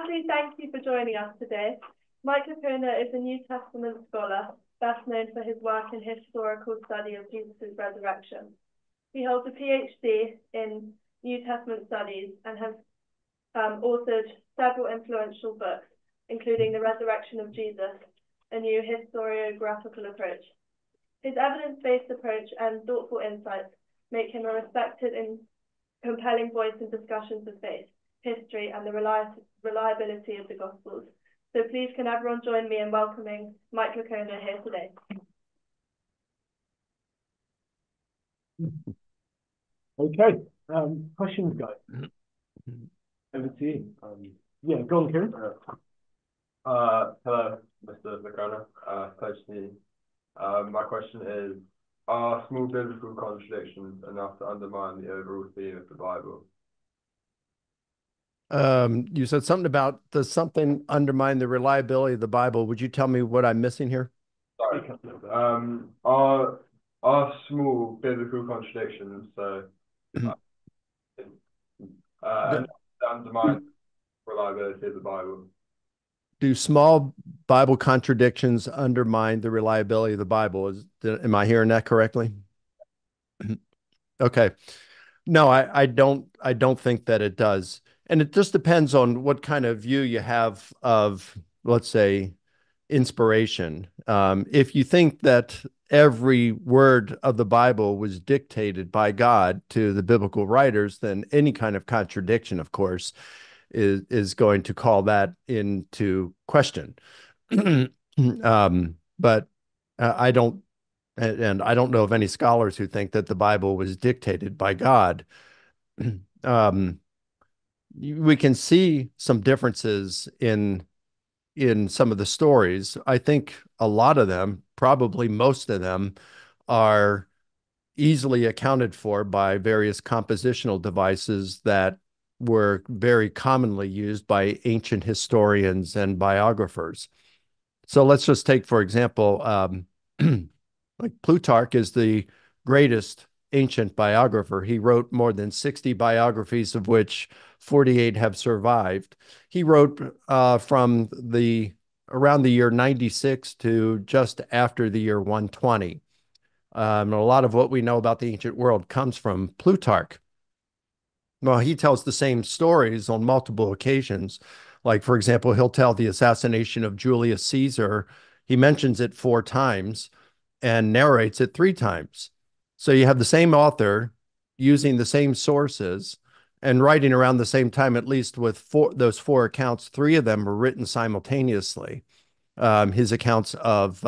Firstly, thank you for joining us today. Mike Licona is a New Testament scholar, best known for his work in historical study of Jesus' resurrection. He holds a PhD in New Testament studies and has authored several influential books, including The Resurrection of Jesus, a new historiographical approach. His evidence-based approach and thoughtful insights make him a respected and compelling voice in discussions of faith, history, and the reliability of the Gospels. So please can everyone join me in welcoming Mike Licona here today. Okay, questions, guys? Over to you. Yeah, go on, Kieran. Hello, Mr. Licona. Pleasure to meet you. My question is, are small biblical contradictions enough to undermine the overall theme of the Bible? You said something about, does something undermine the reliability of the Bible? Would you tell me what I'm missing here? Sorry. Are small biblical contradictions, so enough to undermine the reliability of the Bible? Do small Bible contradictions undermine the reliability of the Bible? Am I hearing that correctly? Okay. No, I don't think that it does. And it just depends on what kind of view you have of, let's say, inspiration. If you think that every word of the Bible was dictated by God to the biblical writers, then any kind of contradiction, of course, is going to call that into question. But I don't, and I don't know of any scholars who think that the Bible was dictated by God. We can see some differences in some of the stories. I think a lot of them, probably most of them, are easily accounted for by various compositional devices that were very commonly used by ancient historians and biographers. So let's just take, for example, like Plutarch is the greatest ancient biographer. He wrote more than 60 biographies, of which 48 have survived. He wrote from around the year 96 to just after the year 120. A lot of what we know about the ancient world comes from Plutarch. Well, he tells the same stories on multiple occasions. Like, for example, he'll tell the assassination of Julius Caesar. He mentions it 4 times and narrates it 3 times. So you have the same author using the same sources and writing around the same time, at least with those 4 accounts. 3 of them were written simultaneously. His accounts of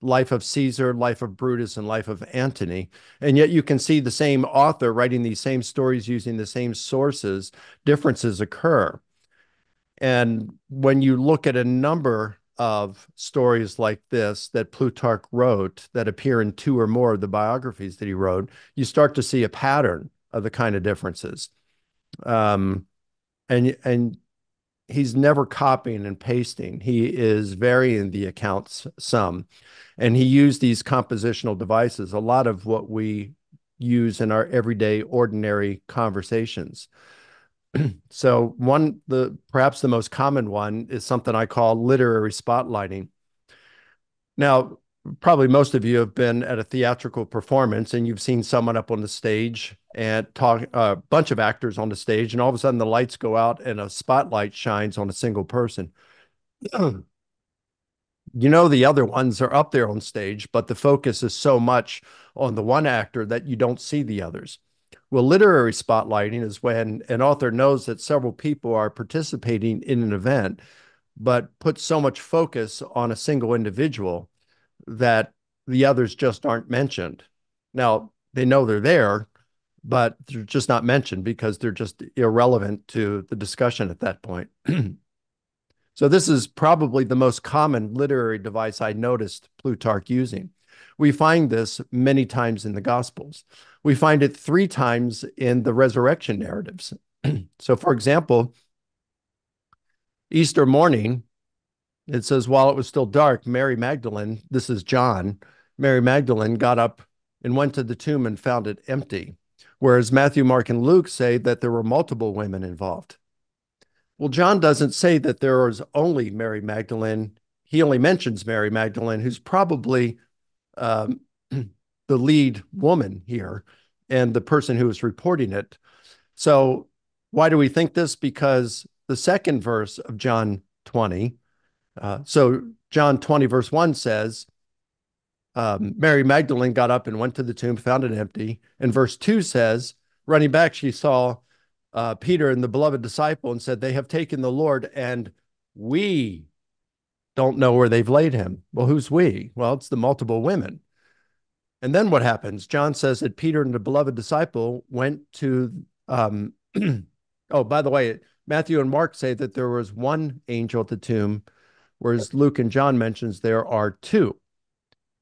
life of Caesar, life of Brutus, and life of Antony. And yet you can see the same author writing these same stories using the same sources. Differences occur. And when you look at a number of stories like this that Plutarch wrote that appear in 2 or more of the biographies that he wrote, you start to see a pattern of the kind of differences. And he's never copying and pasting. He is varying the accounts some. And he used these compositional devices, a lot of what we use in our everyday, ordinary conversations. So perhaps the most common one is something I call literary spotlighting. Now, probably most of you have been at a theatrical performance and you've seen someone up on the stage and a bunch of actors on the stage, and all of a sudden the lights go out and a spotlight shines on a single person. You know, the other ones are up there on stage, but the focus is so much on the one actor that you don't see the others. Well, literary spotlighting is when an author knows that several people are participating in an event, but puts so much focus on a single individual that the others just aren't mentioned. Now, they know they're there, but they're just not mentioned because they're just irrelevant to the discussion at that point. So this is probably the most common literary device I noticed Plutarch using. We find this many times in the Gospels. We find it 3 times in the resurrection narratives. So, for example, Easter morning, it says, while it was still dark, Mary Magdalene, this is John, Mary Magdalene got up and went to the tomb and found it empty. Whereas Matthew, Mark, and Luke say that there were multiple women involved. Well, John doesn't say that there was only Mary Magdalene. He only mentions Mary Magdalene, who's probably um, the lead woman here and the person who is reporting it. So why do we think this? Because the second verse of John 20, so John 20 verse 1 says, Mary Magdalene got up and went to the tomb, found it empty. And verse 2 says, running back, she saw Peter and the beloved disciple and said, they have taken the Lord and we don't know where they've laid him. Well, who's we? Well, it's the multiple women. And then what happens? John says that Peter and the beloved disciple went to, oh, by the way, Matthew and Mark say that there was one angel at the tomb, whereas Luke and John mentions there are two.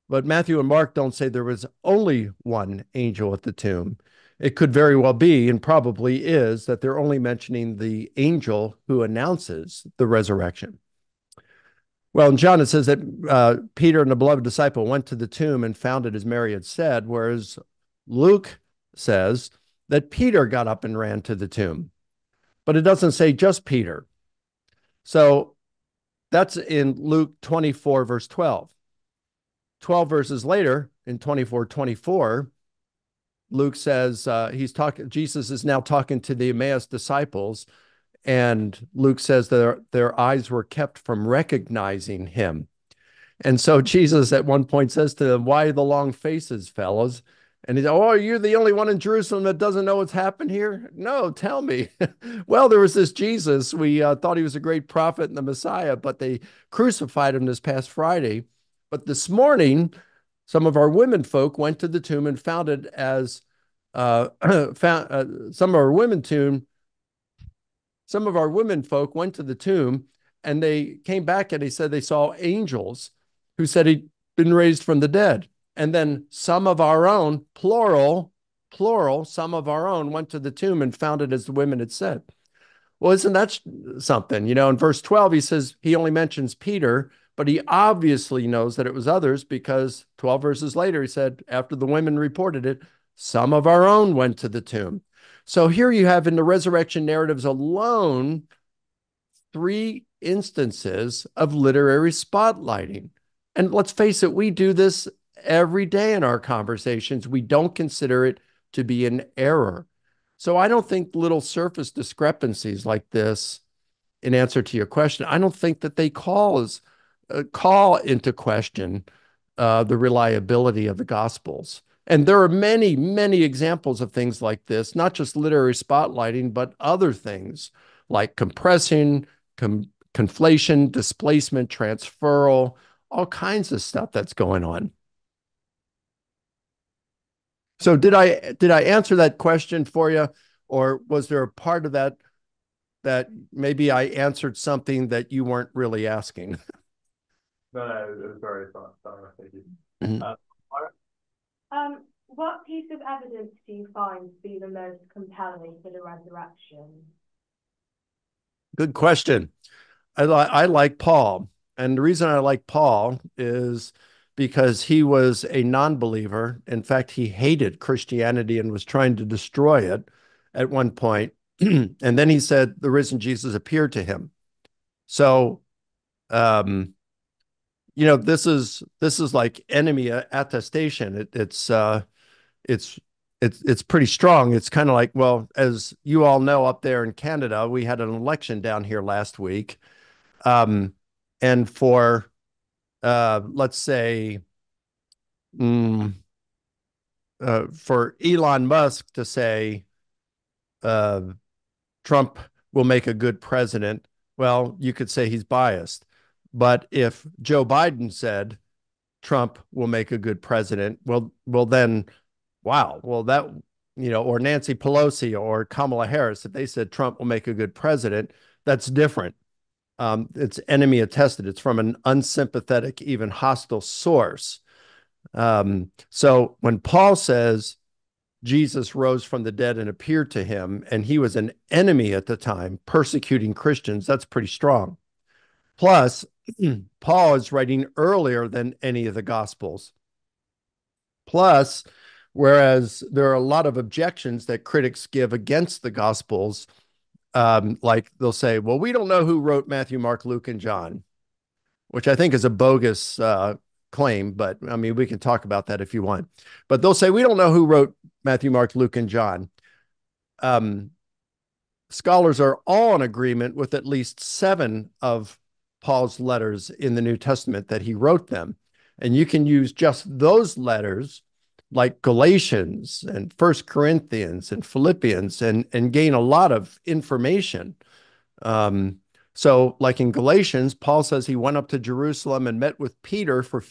But Matthew and Mark don't say there was only one angel at the tomb. It could very well be, and probably is, that they're only mentioning the angel who announces the resurrection. Well, in John, it says that Peter and the beloved disciple went to the tomb and found it as Mary had said, whereas Luke says that Peter got up and ran to the tomb. But it doesn't say just Peter. So that's in Luke 24, verse 12. 12 verses later, in 24:24, Luke says Jesus is now talking to the Emmaus disciples, and Luke says that their eyes were kept from recognizing him. And so Jesus at one point says to them, why the long faces, fellows? And he's, oh, you're the only one in Jerusalem that doesn't know what's happened here? No, tell me. Well, there was this Jesus. We thought he was a great prophet and the Messiah, but they crucified him this past Friday. But this morning, some of our women folk went to the tomb and found it as some of our women folk went to the tomb and they came back and they said they saw angels who said he'd been raised from the dead. And then some of our own, plural, some of our own went to the tomb and found it as the women had said. Well, isn't that something? You know, in verse 12, he says he only mentions Peter, but he obviously knows that it was others because 12 verses later, he said, after the women reported it, some of our own went to the tomb. So here you have in the resurrection narratives alone, 3 instances of literary spotlighting. And let's face it, we do this every day in our conversations. We don't consider it to be an error. So I don't think little surface discrepancies like this, in answer to your question, I don't think that they call into question the reliability of the Gospels. And there are many, many examples of things like this, not just literary spotlighting, but other things like compressing, conflation, displacement, transferal, all kinds of stuff that's going on. So did I answer that question for you, or was there a part of that maybe I answered something that you weren't really asking? No, it was very thorough. Thank you. Mm-hmm. What piece of evidence do you find to be the most compelling for the resurrection? Good question. I like Paul. And the reason I like Paul is because he was a non-believer. In fact, he hated Christianity and was trying to destroy it at one point. And then he said the risen Jesus appeared to him. So, you know, this is like enemy attestation. It's pretty strong. It's kind of like, well, as you all know, up there in Canada, we had an election down here last week. And for, let's say, for Elon Musk to say, Trump will make a good president, well, you could say he's biased. But if Joe Biden said Trump will make a good president, well, then, wow, well, that, you know, or Nancy Pelosi or Kamala Harris, if they said Trump will make a good president, that's different. It's enemy attested. It's from an unsympathetic, even hostile source. So when Paul says Jesus rose from the dead and appeared to him, and he was an enemy at the time, persecuting Christians, that's pretty strong. Plus, Paul is writing earlier than any of the Gospels. Plus, whereas there are a lot of objections that critics give against the Gospels, Like they'll say, well, we don't know who wrote Matthew, Mark, Luke, and John, which I think is a bogus claim, but I mean, we can talk about that if you want. But they'll say, we don't know who wrote Matthew, Mark, Luke, and John. Scholars are all in agreement with at least 7 of Paul's letters in the New Testament that he wrote them. And you can use just those letters like Galatians and First Corinthians and Philippians and gain a lot of information. So like in Galatians, Paul says he went up to Jerusalem and met with Peter for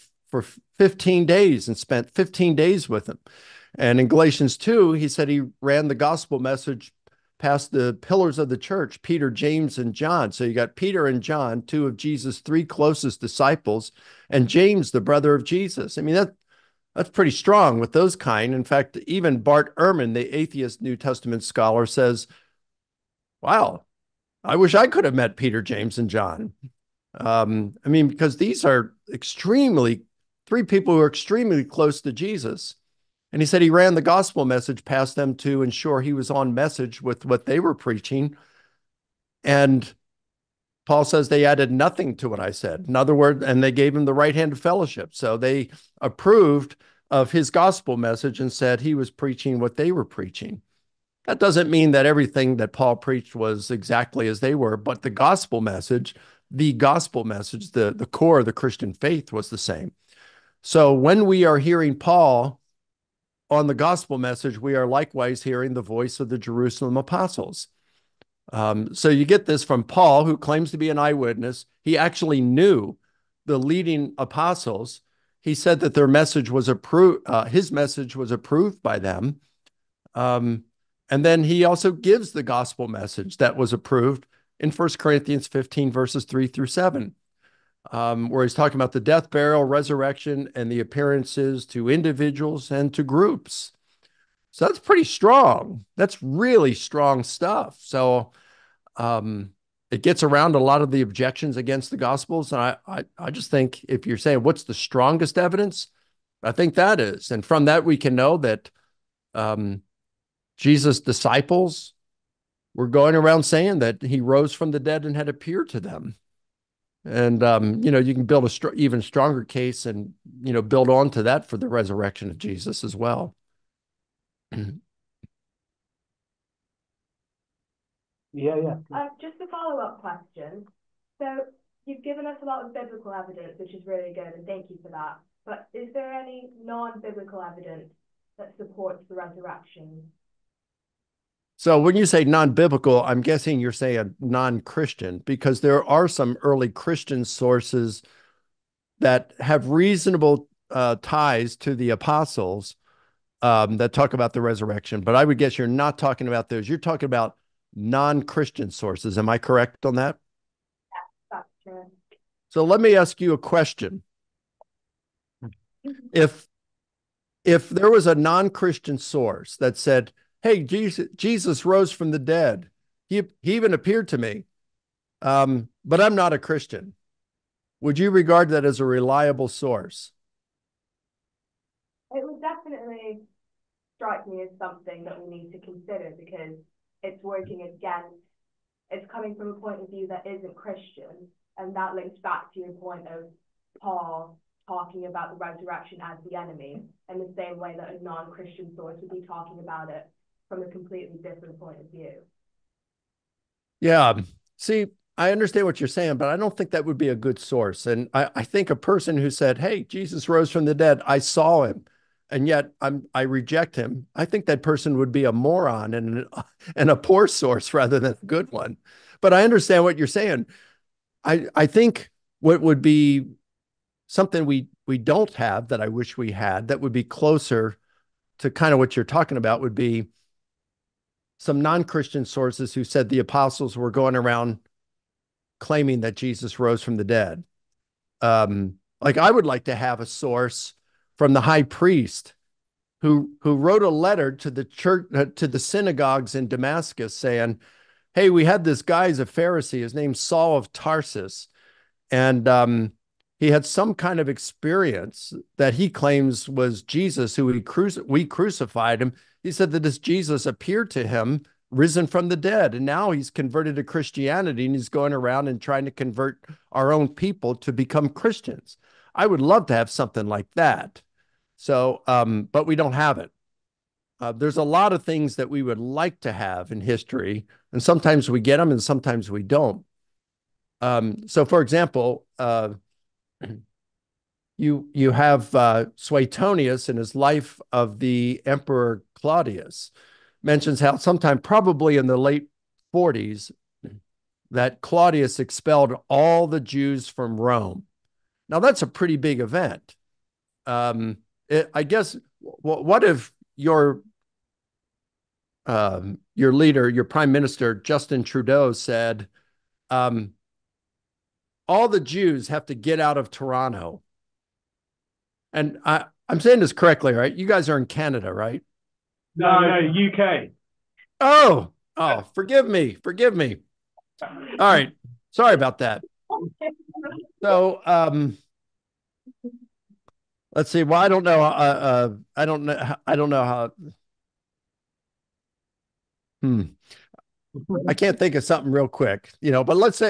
15 days and spent 15 days with him. And in Galatians 2, he said he ran the gospel message past the pillars of the church, Peter, James, and John. So you got Peter and John, 2 of Jesus' 3 closest disciples, and James, the brother of Jesus. I mean, that's pretty strong with those kind. In fact, even Bart Ehrman, the atheist New Testament scholar, says, wow, I wish I could have met Peter, James, and John. I mean, because these are 3 people who are extremely close to Jesus. And he said he ran the gospel message past them to ensure he was on message with what they were preaching. And Paul says they added nothing to what I said. In other words, and they gave him the right hand of fellowship. So they approved of his gospel message and said he was preaching what they were preaching. That doesn't mean that everything that Paul preached was exactly as they were, but the gospel message, the core of the Christian faith was the same. So when we are hearing Paul on the gospel message, we are likewise hearing the voice of the Jerusalem apostles. So you get this from Paul, who claims to be an eyewitness. He actually knew the leading apostles. He said that their message was approved. His message was approved by them. And then he also gives the gospel message that was approved in 1 Corinthians 15, verses 3-7. Where he's talking about the death, burial, resurrection, and the appearances to individuals and to groups. So that's pretty strong. That's really strong stuff. So it gets around a lot of the objections against the Gospels. And I just think if you're saying what's the strongest evidence, I think that is. And from that, we can know that Jesus' disciples were going around saying that he rose from the dead and had appeared to them. And, you can build a even stronger case and, build on to that for the resurrection of Jesus as well. Yeah. Just a follow-up question. So you've given us a lot of biblical evidence, which is really good, and thank you for that. But is there any non-biblical evidence that supports the resurrection? So when you say non-biblical, I'm guessing you're saying non-Christian, because there are some early Christian sources that have reasonable ties to the apostles that talk about the resurrection. But I would guess you're not talking about those. You're talking about non-Christian sources. Am I correct on that? Yeah, that's true. So let me ask you a question. If there was a non-Christian source that said, hey, Jesus rose from the dead. He even appeared to me, but I'm not a Christian. Would you regard that as a reliable source? It would definitely strike me as something that we need to consider, because it's working against, it's coming from a point of view that isn't Christian, and that links back to your point of Paul talking about the resurrection as the enemy, in the same way that a non-Christian source would be talking about it from a completely different point of view. Yeah. See, I understand what you're saying, but I don't think that would be a good source. And I think a person who said, hey, Jesus rose from the dead, I saw him, and yet I reject him, I think that person would be a moron and a poor source rather than a good one. But I understand what you're saying. I think what would be something we don't have that I wish we had that would be closer to kind of what you're talking about would be some non-Christian sources who said the apostles were going around claiming that Jesus rose from the dead. Like I would like to have a source from the high priest who wrote a letter to the church, to the synagogues in Damascus saying, hey, we had this guy as a Pharisee, his name's Saul of Tarsus. And he had some kind of experience that he claims was Jesus, who we crucified him. He said that this Jesus appeared to him risen from the dead. And now he's converted to Christianity and he's going around and trying to convert our own people to become Christians. I would love to have something like that. So, but we don't have it. There's a lot of things that we would like to have in history, and sometimes we get them and sometimes we don't. So, for example, you have Suetonius in his life of the Emperor Claudius mentions how sometime probably in the late 40s that Claudius expelled all the Jews from Rome. Now that's a pretty big event. I guess what if your leader, your prime minister, Justin Trudeau said, all the Jews have to get out of Toronto. And I'm saying this correctly, right? You guys are in Canada, right? No, UK. Oh, forgive me. All right. Sorry about that. So, let's see. Well, I don't know. I don't know how. I can't think of something real quick, but let's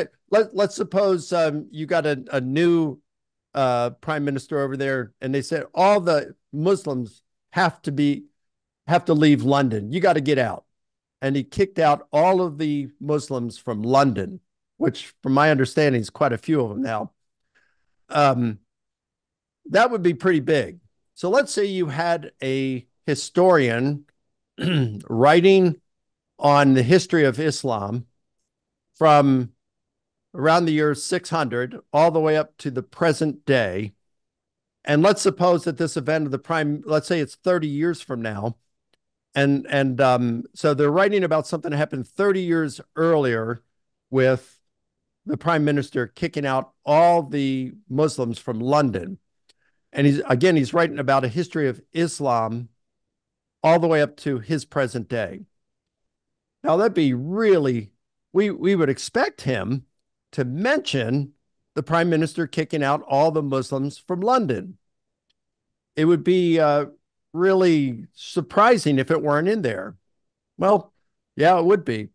suppose you got a new prime minister over there and they said all the Muslims have to leave London. You got to get out. And he kicked out all of the Muslims from London, which from my understanding is quite a few of them now. That would be pretty big. So let's say you had a historian writing on the history of Islam from around the year 600 all the way up to the present day. And let's suppose that this event of the prime, let's say it's 30 years from now. And so they're writing about something that happened 30 years earlier with the prime minister kicking out all the Muslims from London. And he's writing about a history of Islam all the way up to his present day. Now that'd be really, we would expect him to mention the prime minister kicking out all the Muslims from London. It would be really surprising if it weren't in there. Well, yeah, it would be.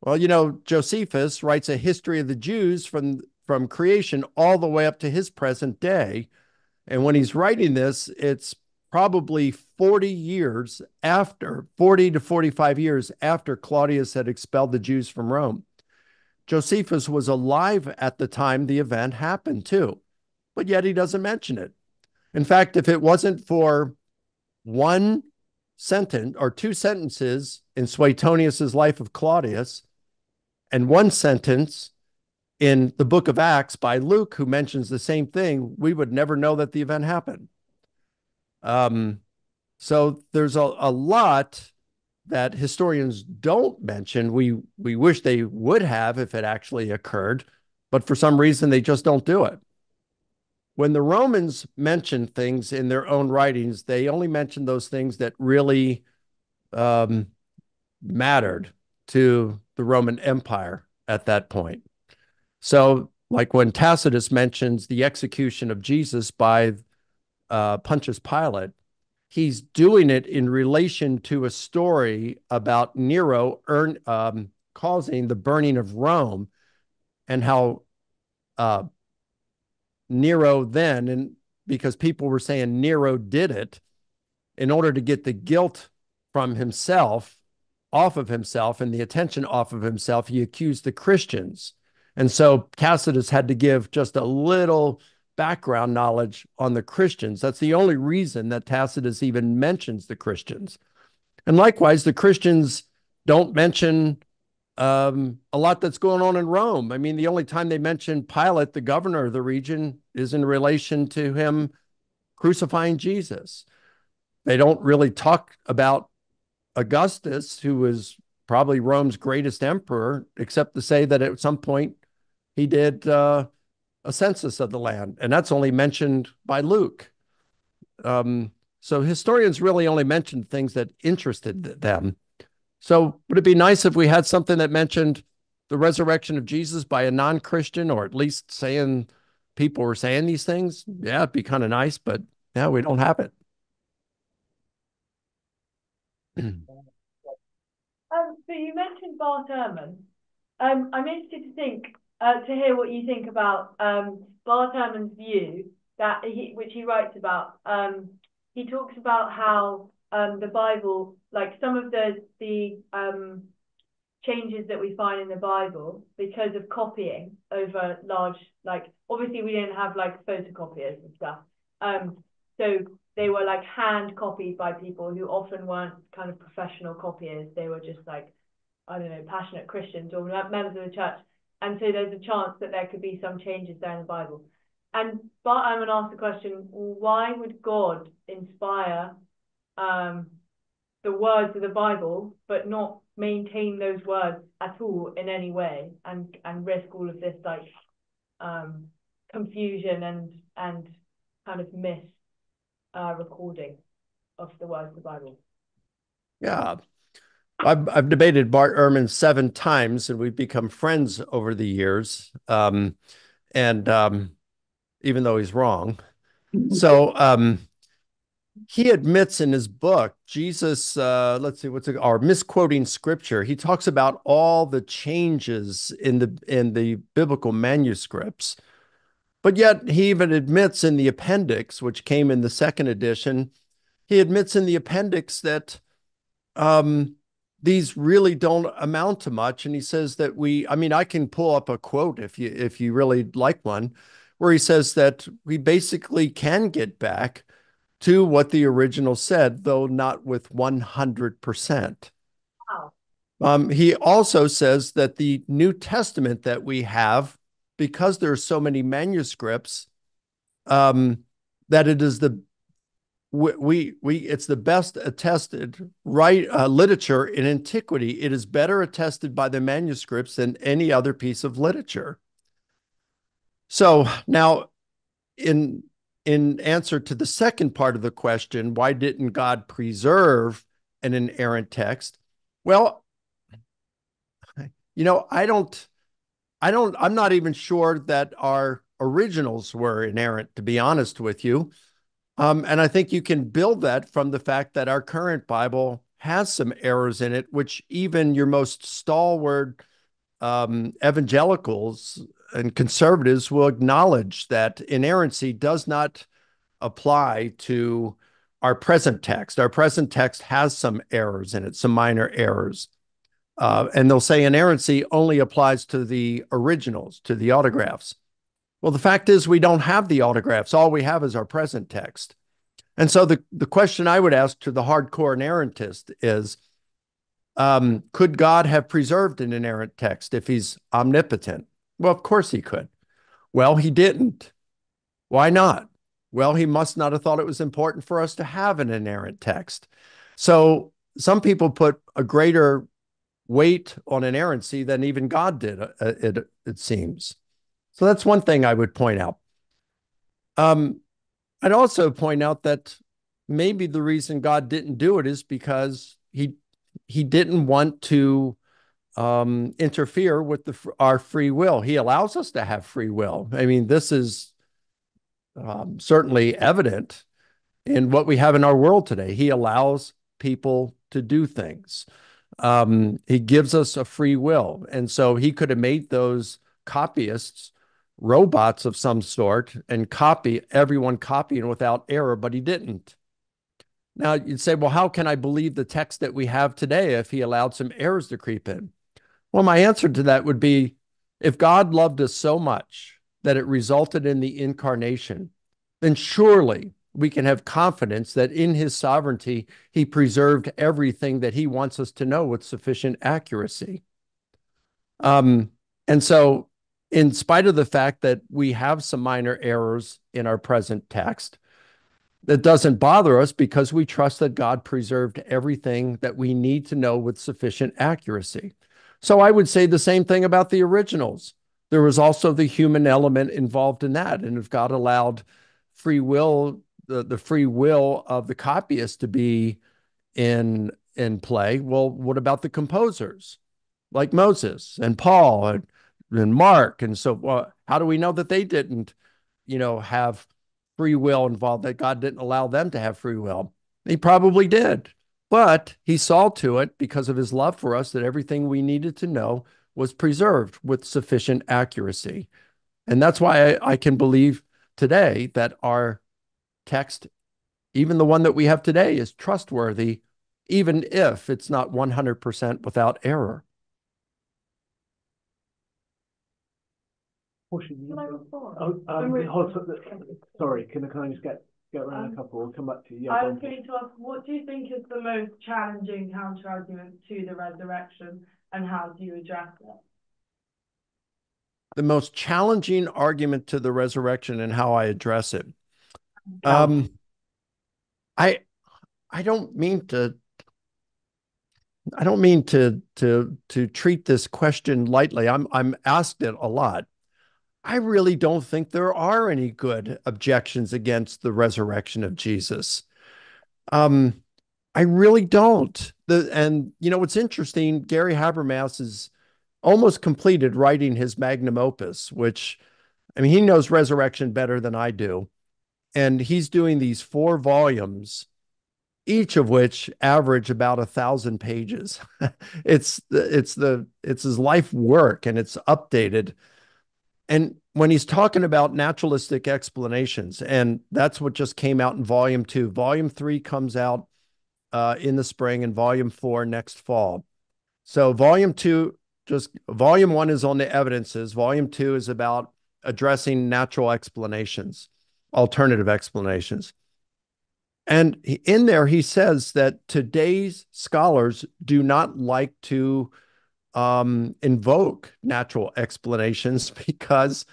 Well, Josephus writes a history of the Jews from creation all the way up to his present day. And when he's writing this, it's probably 40 to 45 years after Claudius had expelled the Jews from Rome. Josephus was alive at the time the event happened too, but yet he doesn't mention it. In fact, if it wasn't for one sentence or two sentences in Suetonius's life of Claudius and one sentence in the book of Acts by Luke, who mentions the same thing, we would never know that the event happened. So there's a lot that historians don't mention. We wish they would have if it actually occurred, but for some reason they just don't do it. When the Romans mention things in their own writings, they only mention those things that really mattered to the Roman Empire at that point. So, like when Tacitus mentions the execution of Jesus by Pontius Pilate, he's doing it in relation to a story about Nero causing the burning of Rome, and how Nero then, and because people were saying Nero did it, in order to get the guilt from himself, off of himself, and the attention off of himself, he accused the Christians. And so Tacitus had to give just a little background knowledge on the Christians. That's the only reason that Tacitus even mentions the Christians. And likewise, the Christians don't mention a lot that's going on in Rome. I mean, the only time they mention Pilate, the governor of the region, is in relation to him crucifying Jesus. They don't really talk about Augustus, who was probably Rome's greatest emperor, except to say that at some point he did a census of the land, and that's only mentioned by Luke. So historians really only mentioned things that interested them. So would it be nice if we had something that mentioned the resurrection of Jesus by a non-Christian, or at least saying people were saying these things? Yeah, it'd be kind of nice, but yeah, we don't have it. So you mentioned Bart Ehrman. I'm interested to hear what you think about Bart Ehrman's view that which he writes about. He talks about how the Bible, like some of the changes that we find in the Bible because of copying over large, like obviously we didn't have like photocopiers and stuff. So they were like hand copied by people who often weren't kind of professional copiers. They were just like, I don't know, passionate Christians or members of the church. And so there's a chance that there could be some changes there in the Bible. And Bart Ehrman asked the question, why would God inspire the words of the Bible, but not maintain those words at all in any way, and risk all of this like confusion and kind of recording of the words of the Bible? Yeah. I've debated Bart Ehrman 7 times, and we've become friends over the years. Even though he's wrong. So he admits in his book, Jesus, let's see, misquoting scripture. He talks about all the changes in the biblical manuscripts. But yet he even admits in the appendix, which came in the 2nd edition, he admits in the appendix that these really don't amount to much. And he says that I can pull up a quote if you really like one, where he says that we basically can get back to what the original said, though not with 100%. Wow. He also says that the New Testament that we have, because there are so many manuscripts, that it is it's the best attested literature in antiquity. It is better attested by the manuscripts than any other piece of literature. So now, in answer to the second part of the question, why didn't God preserve an inerrant text? Well, I'm not even sure that our originals were inerrant, to be honest with you. And I think you can build that from the fact that our current Bible has some errors in it, which even your most stalwart evangelicals and conservatives will acknowledge that inerrancy does not apply to our present text. Our present text has some errors in it, some minor errors. And they'll say inerrancy only applies to the originals, to the autographs. Well, the fact is we don't have the autographs. All we have is our present text. And so the question I would ask to the hardcore inerrantist is, could God have preserved an inerrant text if he's omnipotent? Well, of course he could. Well, he didn't. Why not? Well, he must not have thought it was important for us to have an inerrant text. So some people put a greater weight on inerrancy than even God did, it seems. So that's one thing I would point out. I'd also point out that maybe the reason God didn't do it is because he didn't want to interfere with our free will. He allows us to have free will. I mean, this is certainly evident in what we have in our world today. He allows people to do things. He gives us a free will. And so he could have made those copyists robots of some sort and everyone copying without error, but he didn't. Now you'd say, well, how can I believe the text that we have today if he allowed some errors to creep in? Well, my answer to that would be, if God loved us so much that it resulted in the incarnation, then surely we can have confidence that in his sovereignty, he preserved everything that he wants us to know with sufficient accuracy. And so, in spite of the fact that we have some minor errors in our present text, that doesn't bother us because we trust that God preserved everything that we need to know with sufficient accuracy. So I would say the same thing about the originals. There was also the human element involved in that. And if God allowed free will, the free will of the copyist to be in play, well, what about the composers like Moses and Paul and Mark? And so how do we know that they didn't, have free will involved, that God didn't allow them to have free will? He probably did. But he saw to it, because of his love for us, that everything we needed to know was preserved with sufficient accuracy. And that's why I can believe today that our text, even the one that we have today, is trustworthy, even if it's not 100% without error. Sorry, can I just get around a couple? We'll come back to you. Yeah, I was going to ask, what do you think is the most challenging counter-argument to the resurrection, and how do you address it? The most challenging argument to the resurrection and how I address it. I don't mean to treat this question lightly. I'm asked it a lot. I really don't think there are any good objections against the resurrection of Jesus. I really don't. And you know what's interesting? Gary Habermas has almost completed writing his magnum opus, which, I mean, he knows resurrection better than I do, and he's doing these 4 volumes, each of which average about 1,000 pages. It's his life work, and it's updated. And when he's talking about naturalistic explanations, and that's what just came out in volume 2. Volume 3 comes out in the spring, and volume 4 next fall. So volume 1 is on the evidences. Volume 2 is about addressing natural explanations, alternative explanations. And in there, he says that today's scholars do not like to invoke natural explanations because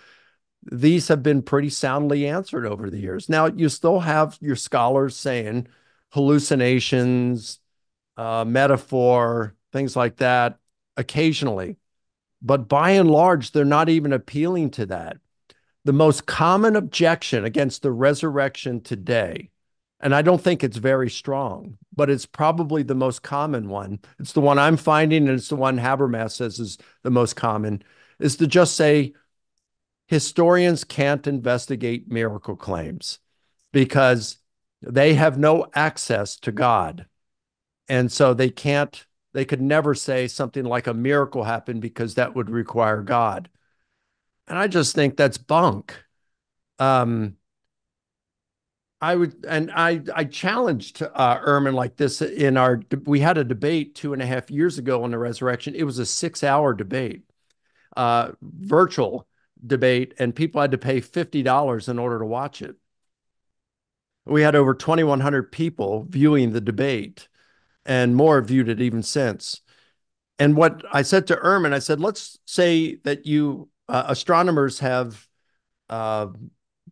these have been pretty soundly answered over the years. Now, you still have your scholars saying hallucinations, metaphor, things like that occasionally. But by and large, they're not even appealing to that. The most common objection against the resurrection today, and I don't think it's very strong, but it's probably the most common one. It's the one I'm finding, and it's the one Habermas says is the most common, is to just say historians can't investigate miracle claims because they have no access to God. And so they could never say something like a miracle happened because that would require God. And I just think that's bunk. I challenged Ehrman like this we had a debate 2.5 years ago on the resurrection. It was a 6-hour debate, virtual debate, and people had to pay $50 in order to watch it. We had over 2,100 people viewing the debate, and more viewed it even since. And what I said to Ehrman, I said, let's say that astronomers have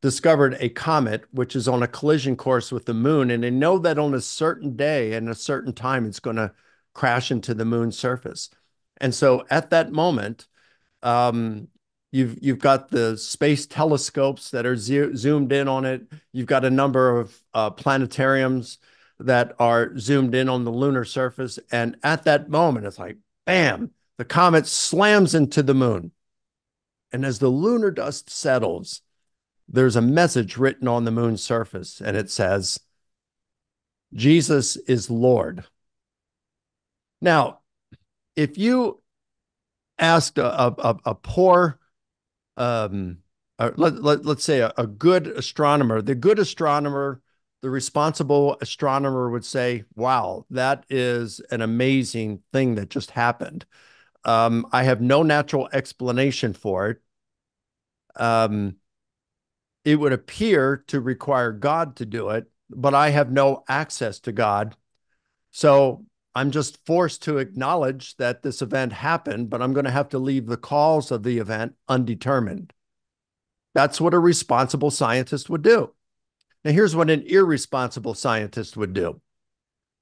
discovered a comet which is on a collision course with the moon, and they know that on a certain day and a certain time it's going to crash into the moon's surface. And so at that moment, you've got the space telescopes that are zoomed in on it. You've got a number of planetariums that are zoomed in on the lunar surface. And at that moment, it's like, bam, the comet slams into the moon. And as the lunar dust settles, there's a message written on the moon's surface, and it says, Jesus is Lord. Now, if you asked a poor, let's say a good astronomer, the responsible astronomer would say, wow, that is an amazing thing that just happened. I have no natural explanation for it. It would appear to require God to do it, but I have no access to God. So I'm just forced to acknowledge that this event happened, but I'm going to have to leave the cause of the event undetermined. That's what a responsible scientist would do. Now, here's what an irresponsible scientist would do.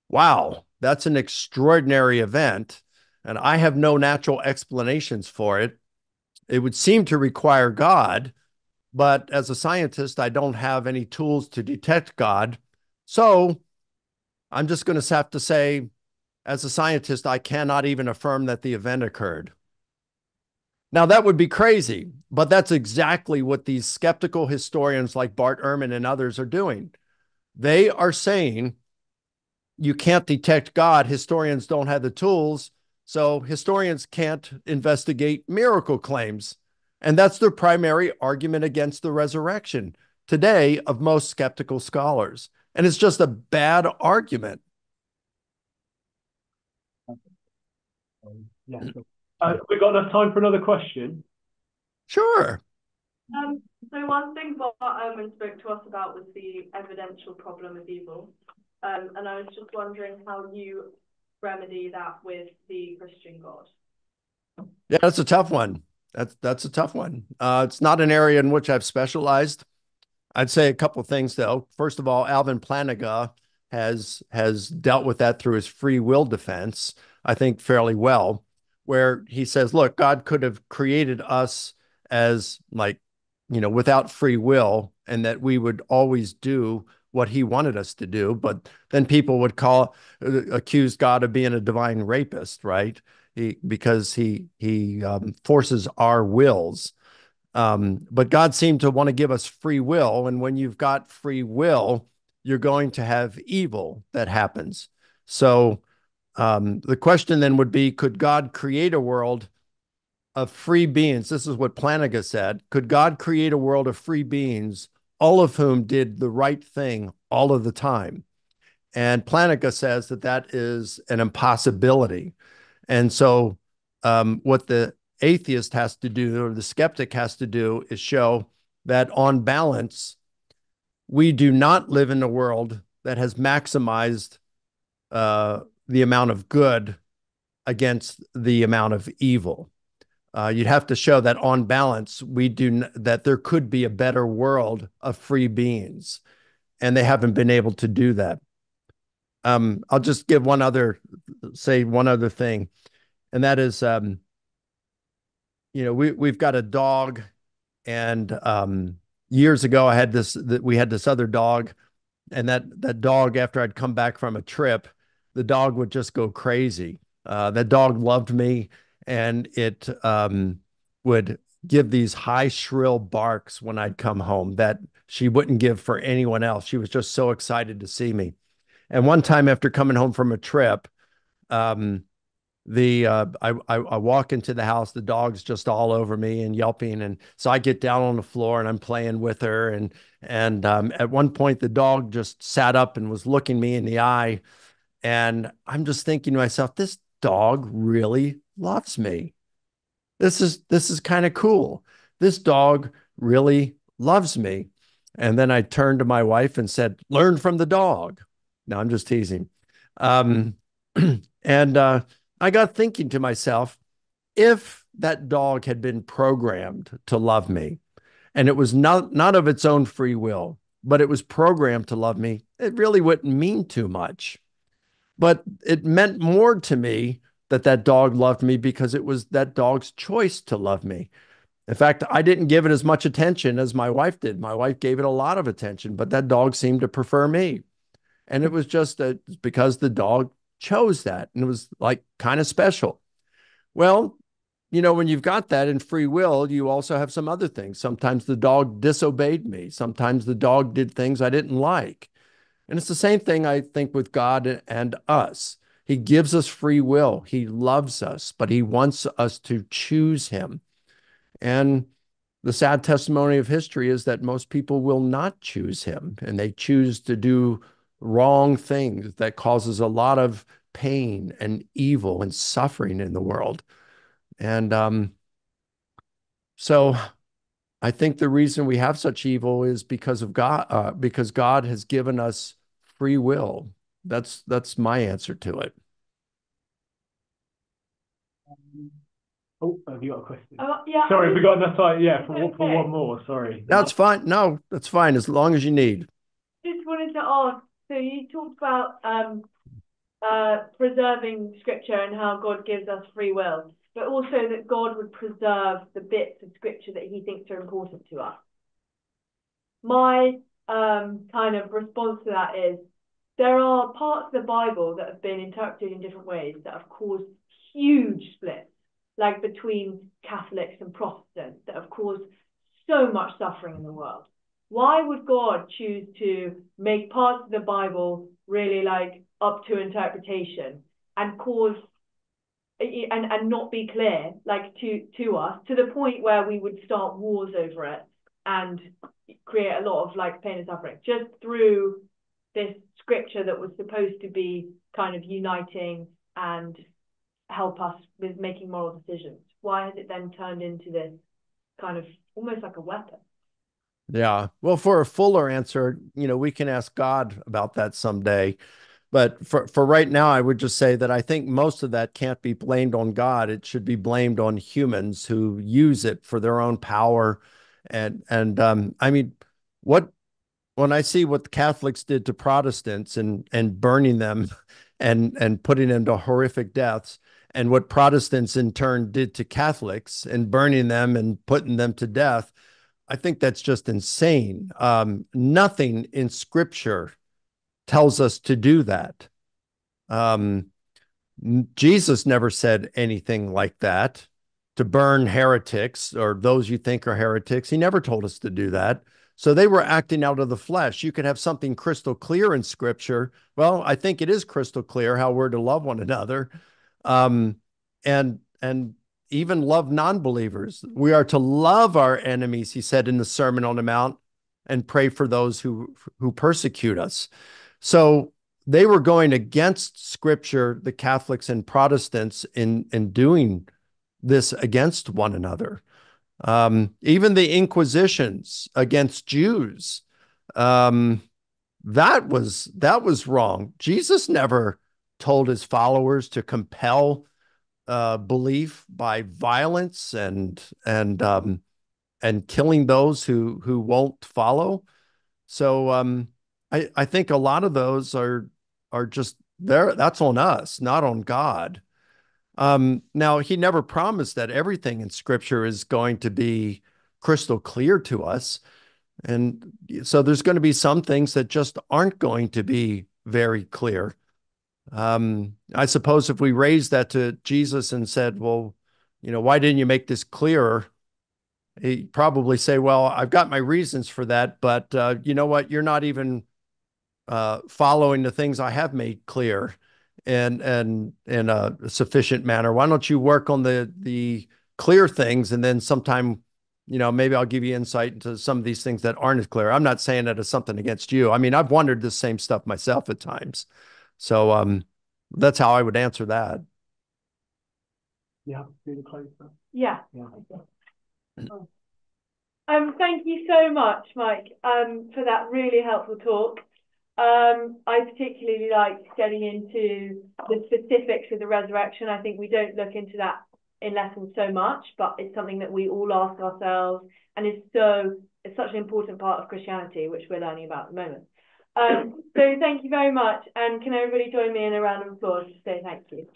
Wow, that's an extraordinary event, and I have no natural explanations for it. It would seem to require God, but as a scientist, I don't have any tools to detect God. So I'm just going to have to say, as a scientist, I cannot even affirm that the event occurred. Now, that would be crazy, but that's exactly what these skeptical historians like Bart Ehrman and others are doing. They are saying you can't detect God. Historians don't have the tools. So historians can't investigate miracle claims. And that's their primary argument against the resurrection today of most skeptical scholars. And it's just a bad argument. Yeah. We've got enough time for another question. Sure. So one thing Bob spoke to us about was the evidential problem of evil. And I was just wondering how you remedy that with the Christian God. Yeah, that's a tough one. That's a tough one. It's not an area in which I've specialized. I'd say a couple of things though. First of all, Alvin Plantinga has dealt with that through his free will defense, I think fairly well, where he says, look, God could have created us as like, without free will, and that we would always do what he wanted us to do. But then people would accuse God of being a divine rapist, right? Because he forces our wills. But God seemed to want to give us free will. And when you've got free will, you're going to have evil that happens. So the question then would be, could God create a world of free beings? This is what Plantinga said. Could God create a world of free beings, all of whom did the right thing all of the time? And Plantinga says that that is an impossibility. And so what the atheist has to do, or the skeptic has to do, is show that on balance, we do not live in a world that has maximized the amount of good against the amount of evil. You'd have to show that on balance, that there could be a better world of free beings, and they haven't been able to do that. I'll just give one other thing, and that is, we've got a dog, and years ago we had this other dog, and that dog, after I'd come back from a trip, the dog would just go crazy. That dog loved me, and it would give these high, shrill barks when I'd come home that she wouldn't give for anyone else. She was just so excited to see me. And one time after coming home from a trip, I walk into the house, the dog's just all over me and yelping, and so I get down on the floor and I'm playing with her, and at one point the dog just sat up and was looking me in the eye, and I'm just thinking to myself, this dog really loves me. This is kind of cool. This dog really loves me. And then I turned to my wife and said, learn from the dog. No, I'm just teasing. And I got thinking to myself, if that dog had been programmed to love me, and it was not of its own free will, but it was programmed to love me, it really wouldn't mean too much. But it meant more to me that dog loved me because it was that dog's choice to love me. In fact, I didn't give it as much attention as my wife did. My wife gave it a lot of attention, but that dog seemed to prefer me. And it was just because the dog chose that, and it was like kind of special. Well, when you've got that in free will, you also have some other things. Sometimes the dog disobeyed me. Sometimes the dog did things I didn't like. And it's the same thing, I think, with God and us. He gives us free will. He loves us, but he wants us to choose him. And the sad testimony of history is that most people will not choose him, and they choose to do wrong things that causes a lot of pain and evil and suffering in the world. And so I think the reason we have such evil is because of God, because God has given us free will. That's my answer to it. Oh, have you got a question? Yeah. Sorry, we got enough time. Yeah, for Okay. one more. Sorry. That's fine. No, that's fine as long as you need. Just wanted to ask. So you talked about preserving scripture and how God gives us free will, but also that God would preserve the bits of scripture that he thinks are important to us. My kind of response to that is there are parts of the Bible that have been interpreted in different ways that have caused huge splits, like between Catholics and Protestants, that have caused so much suffering in the world. Why would God choose to make parts of the Bible really like up to interpretation and cause and not be clear, like to us, to the point where we would start wars over it and create a lot of like pain and suffering, just through this scripture that was supposed to be kind of uniting and help us with making moral decisions. Why has it then turned into this kind of almost like a weapon? Yeah. Well, for a fuller answer, we can ask God about that someday. But for right now, I would just say that I think most of that can't be blamed on God. It should be blamed on humans who use it for their own power. And I mean, when I see what the Catholics did to Protestants and burning them and putting them to horrific deaths, and what Protestants in turn did to Catholics and burning them and putting them to death, I think that's just insane. Nothing in Scripture tells us to do that. Jesus never said anything like that, to burn heretics or those you think are heretics. He never told us to do that. So they were acting out of the flesh. You could have something crystal clear in Scripture. Well, I think it is crystal clear how we're to love one another, and even love non-believers. We are to love our enemies, he said in the Sermon on the Mount, and pray for those who persecute us. So they were going against Scripture, the Catholics and Protestants, in doing this against one another. Even the Inquisitions against Jews, that was wrong. Jesus never told his followers to compel belief by violence and killing those who won't follow. So I think a lot of those are just there. That's on us, not on God. Now, he never promised that everything in Scripture is going to be crystal clear to us. And so there's going to be some things that just aren't going to be very clear. I suppose if we raised that to Jesus and said, well, why didn't you make this clearer? He'd probably say, well, I've got my reasons for that, but you know what? You're not even following the things I have made clear and in a sufficient manner. Why don't you work on the clear things, and then sometime, maybe I'll give you insight into some of these things that aren't as clear. I'm not saying that as something against you. I mean, I've wondered this same stuff myself at times. So that's how I would answer that. Yeah, really close. Yeah. Yeah. Thank you so much, Mike, for that really helpful talk. I particularly liked getting into the specifics of the resurrection. I think we don't look into that in lessons so much, but it's something that we all ask ourselves, and it's such an important part of Christianity, which we're learning about at the moment. So thank you very much, and can everybody join me in a round of applause to say thank you?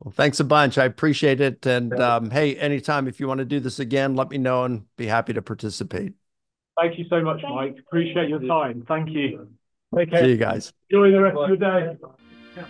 Well, thanks a bunch. I appreciate it. And hey, anytime if you want to do this again, let me know and be happy to participate. Thank you so much, Mike. Appreciate your time. Thank you. Take care. See you guys. Enjoy the rest of your day. Yeah.